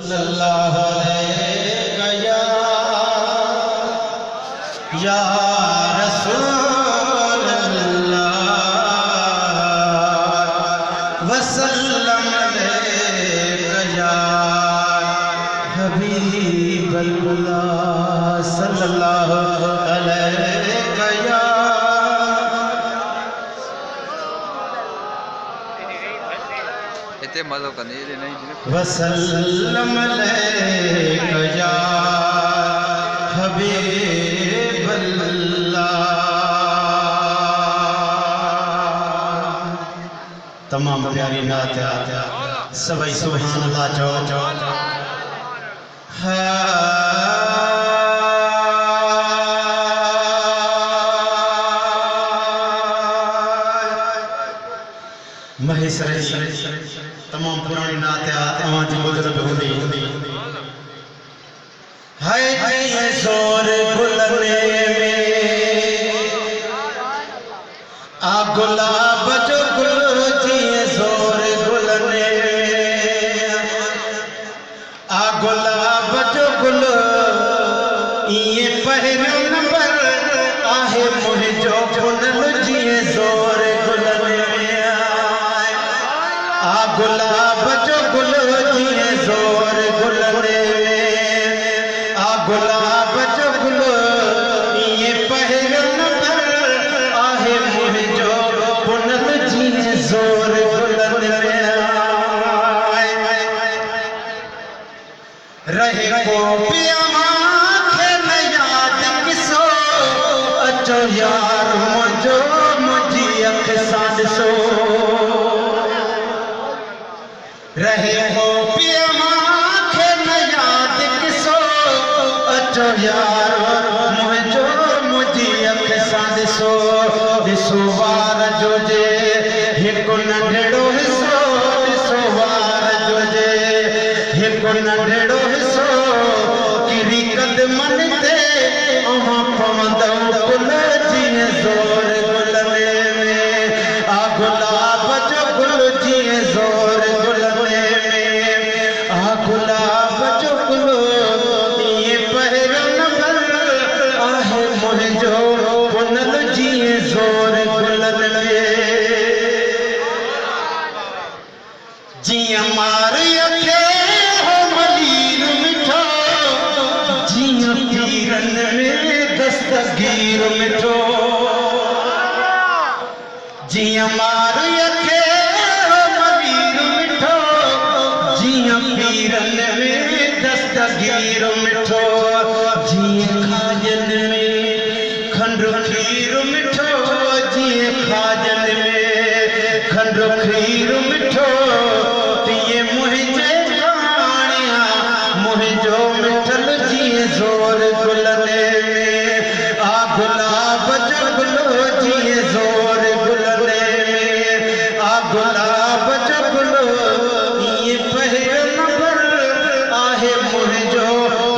सल्लल्लाहु अलैहि या रसूल अल्लाह वसल्लम अलैका या हबीब अल्लाह सल्लल्लाहु अलैका या इतने मज़ो का नहीं वसल्लम अलैका या हबीब अल्लाह। तमाम प्यारी नात सभी सुभान अल्लाह चो महेश तमाम पुरानी नात आवाज बुजुर्ग होंदी हाय जोर बुलने में आ गुलाब जो गुल जिए जोर गुलने में आ गुलाब जो गुल ये पहले नंबर आहे मुझो गुनल जिए जोर गुलने में आ गुलाब जो गुल जिए जोर गुलने गुलाब जो गुल ये पहले नंबर आहे मुझो पुनल जी जोर गुलन रहे को पिया खे न याद किसो अचो यार मुझो मुझी अख सां ॾिसो रहे को पिया यार मुझो मुझी अख सां ॾिसो ॾिसो वार जो जे हिकु नंढड़ो हिसो ॾिसो वार जो जे हिकु नंढड़ो हिसो किरी कदमन ते अवां पवंदव गुल जीअं ज़ोर गुलने में आ गुलाब जो गुल जीअं ज़ोर गुलने में आ गुलाब जो गुल मुझो पुनल जिए जोर गुलन जिया मार अखे हो मलीर मिठो जिया पीरन में दस्तगीर मिठो जिया मार अखे हो मलीर मिठो जिया पीरन में दस्तगीर मिठो जिया खाजन में खंडो खीर मिठो जिए खाजन में खंडो खीर मिठो तिए मुझे कानिया मुझो मिठल जिए जोर गुलने में आ गुलाब जो गुलो जिए जोर गुलने में आ गुलाब जो गुलो ये पहले नंबर आहे मुझो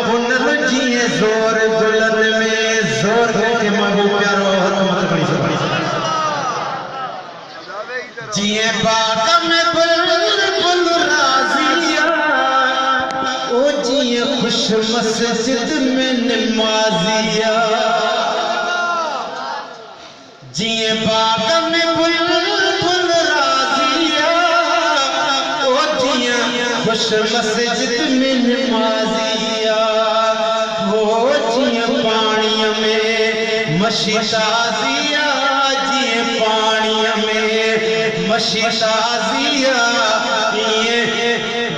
पुनल जिए जोर गुलन में जोर के महबूब प्यारो हथ मत खड़ी से जिए बाग में बुलबुल राजिया ओ जिए खुश मस्जिद में नमाजिया जिए बाग में बुलबुल राजिया ओ जिए खुश मस्जिद में नमाजिया वो जिए पानी में मशीताजिया जिए पानी में मशीताजिया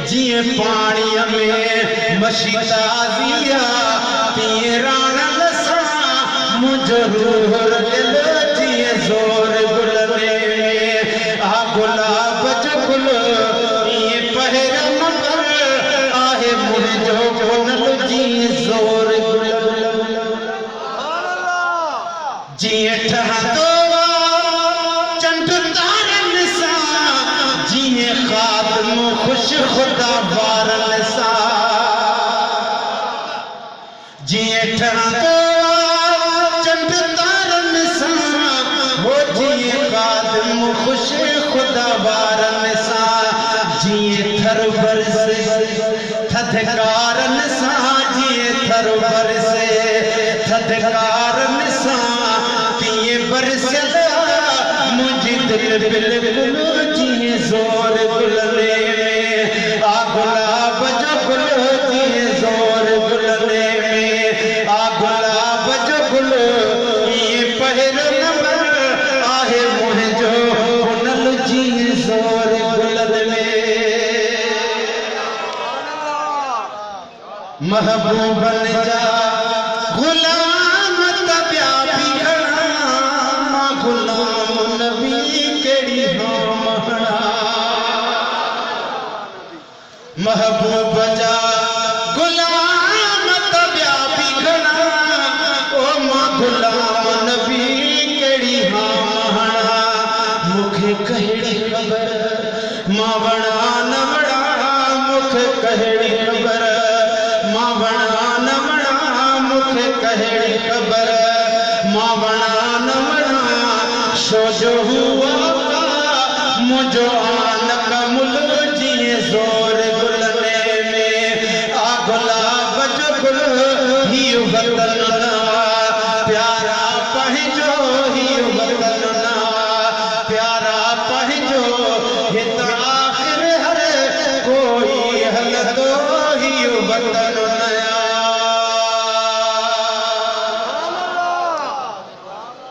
जिए पानी में मशीताजिया पिए राणल सा मुझो रूह दिल जिए जोर गुलने में आ गुलाब जो गुल ये पहले नंबर आहे मुझो गुनल जिए जोर जिए ठहतो चंद तारन सा जिए खात्म खुश खुदा वारन सा जिए ठहतो चंद तारन सा हो जिए खात्म खुश खुदा वारन सा जिए थर बरस थद थदकारन सां जीअं थर बरसे थदकारन सां तीअं बरसला मुंहिंजी दिलि बिल्कुलु जीअं ज़ोर गुलने में आ गुलाब जो गुल जीअं ज़ोर गुलने में आ गुलाब जो गुल ईअं पहिरियों नंबर आहे मुंहिंजो हुनल जीअं ज़ोर गुलनि में महबूबन जा गुलाम त ॿिया बि घणा मां गुलाम नबी कहिड़ी महणा महबूब जा गुलाम त ॿिया बि घणा ओ मां गुलाम नबी कहिड़ी महणा मूंखे कहिड़ी ख़बर मां वणा न वणा मूंखे कहिड़ी ख़बर मां वणा न वणा मूंखे कहिड़ी ख़बर मां वणा न वणा छो जो हुआ मुंहिंजो आन कमुल जीअं ज़ोर गुलने में आ गुलाब जो गुल ही वतन